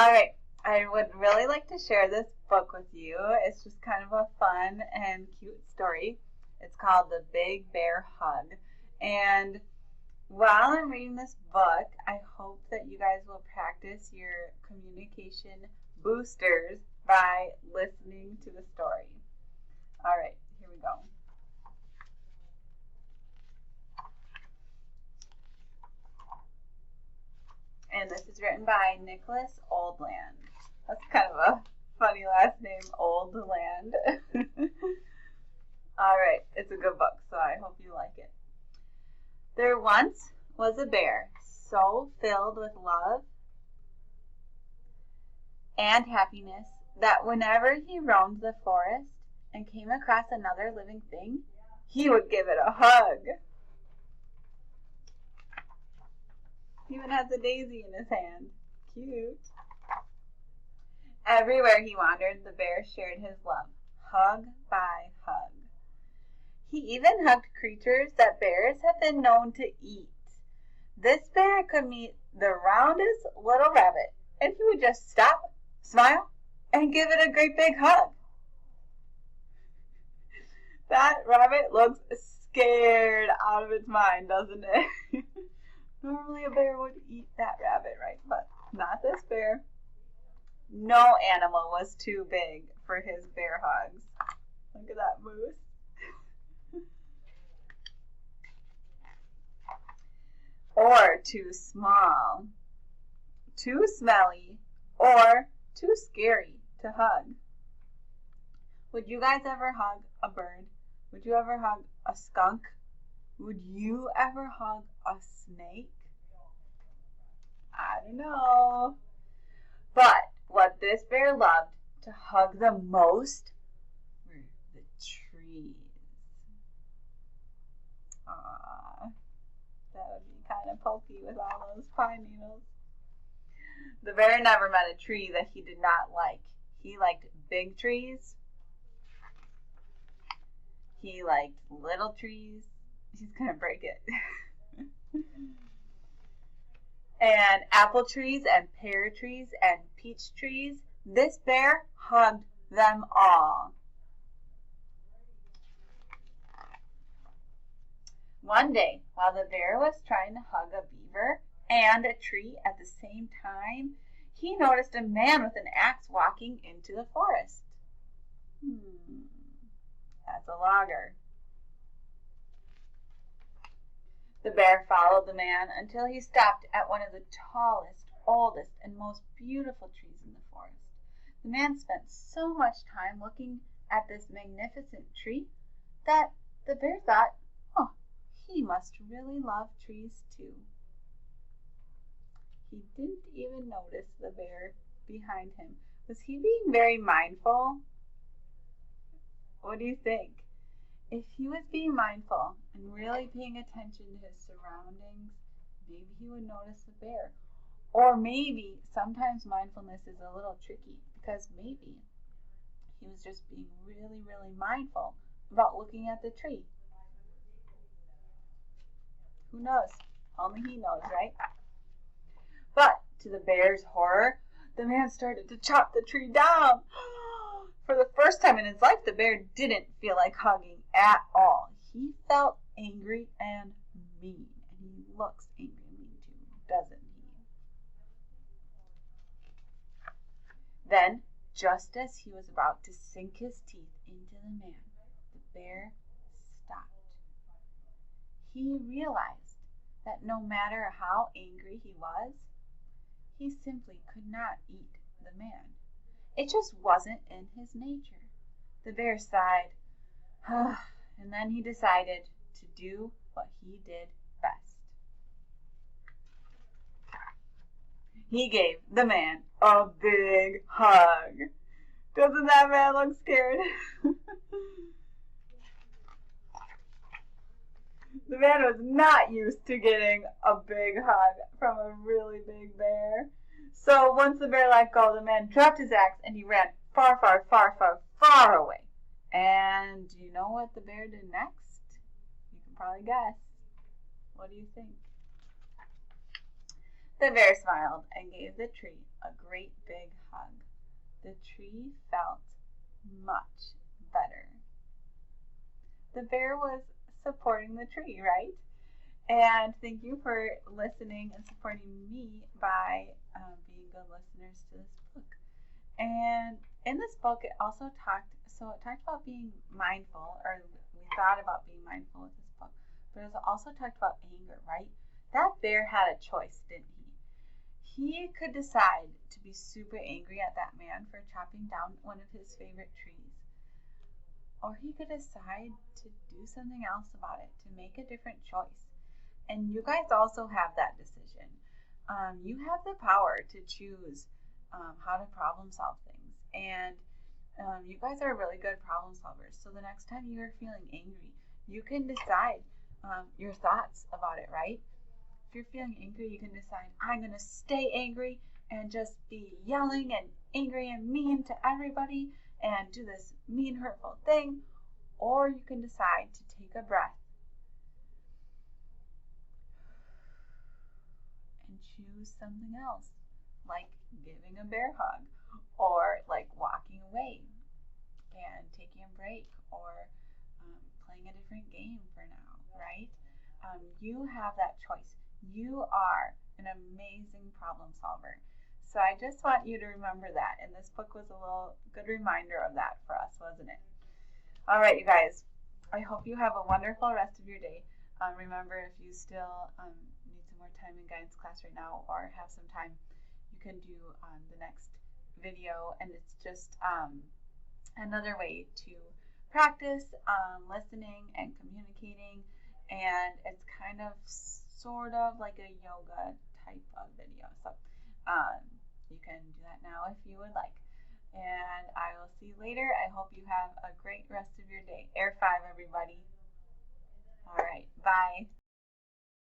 All right, I would really like to share this book with you. It's just kind of a fun and cute story. It's called The Big Bear Hug. And while I'm reading this book, I hope that you guys will practice your communication boosters by listening to the story. All right, here we go. And this is written by Nicholas Oldland. That's kind of a funny last name, Oldland. All right, it's a good book, so I hope you like it. There once was a bear so filled with love and happiness that whenever he roamed the forest and came across another living thing, he would give it a hug. He even has a daisy in his hand. Cute. Everywhere he wandered, the bear shared his love, hug by hug. He even hugged creatures that bears have been known to eat. This bear could meet the roundest little rabbit, and he would just stop, smile, and give it a great big hug. That rabbit looks scared out of its mind, doesn't it? Normally a bear would eat that rabbit, right? But not this bear. No animal was too big for his bear hugs. Look at that moose. Or too small, too smelly, or too scary to hug. Would you guys ever hug a bird? Would you ever hug a skunk? Would you ever hug a snake? I don't know. But what this bear loved to hug the most were the trees. Aww, that would be kind of pokey with all those pine needles. The bear never met a tree that he did not like. He liked big trees. He liked little trees. He's going to break it. And apple trees and pear trees and peach trees. This bear hugged them all. One day, while the bear was trying to hug a beaver and a tree at the same time, he noticed a man with an axe walking into the forest. That's a logger. The bear followed the man until he stopped at one of the tallest, oldest, and most beautiful trees in the forest. The man spent so much time looking at this magnificent tree that the bear thought, oh, he must really love trees too. He didn't even notice the bear behind him. Was he being very mindful? What do you think? If he was being mindful and really paying attention to his surroundings, maybe he would notice the bear. Or maybe sometimes mindfulness is a little tricky because maybe he was just being really, really mindful about looking at the tree. Who knows? Only he knows, right? But to the bear's horror, the man started to chop the tree down. For the first time in his life, the bear didn't feel like hugging at all. He felt angry and mean. And he looks angry and mean too, doesn't he? Then, just as he was about to sink his teeth into the man, the bear stopped. He realized that no matter how angry he was, he simply could not eat the man. It just wasn't in his nature. The bear sighed, and then he decided to do what he did best. He gave the man a big hug. Doesn't that man look scared? The man was not used to getting a big hug from a really big bear. So once the bear let go, the man dropped his axe and he ran far, far, far, far, far away. And do you know what the bear did next? You can probably guess. What do you think? The bear smiled and gave the tree a great big hug. The tree felt much better. The bear was supporting the tree, right? And thank you for listening and supporting me by being good listeners to this book. And in this book, it also talked about being mindful, or we thought about being mindful with this book, but it also talked about anger, right? That bear had a choice, didn't he? He could decide to be super angry at that man for chopping down one of his favorite trees. Or he could decide to do something else about it, to make a different choice. And you guys also have that decision. You have the power to choose how to problem solve things. And you guys are really good problem solvers. So the next time you are feeling angry, you can decide your thoughts about it, right? If you're feeling angry, you can decide, I'm going to stay angry and just be yelling and angry and mean to everybody and do this mean, hurtful thing. Or you can decide to take a breath and choose something else, like giving a bear hug, or like walking away and taking a break, or playing a different game for now, right? You have that choice. You are an amazing problem solver. So I just want you to remember that. And this book was a little good reminder of that for us, wasn't it? All right, you guys. I hope you have a wonderful rest of your day. Remember, if you still need some more time in guidance class right now, or have some time, you can do the next video. And it's just another way to practice listening and communicating. And it's kind of sort of like a yoga type of video. So you can do that now if you would like. And I will see you later. I hope you have a great rest of your day. Air 5, everybody. All right. Bye.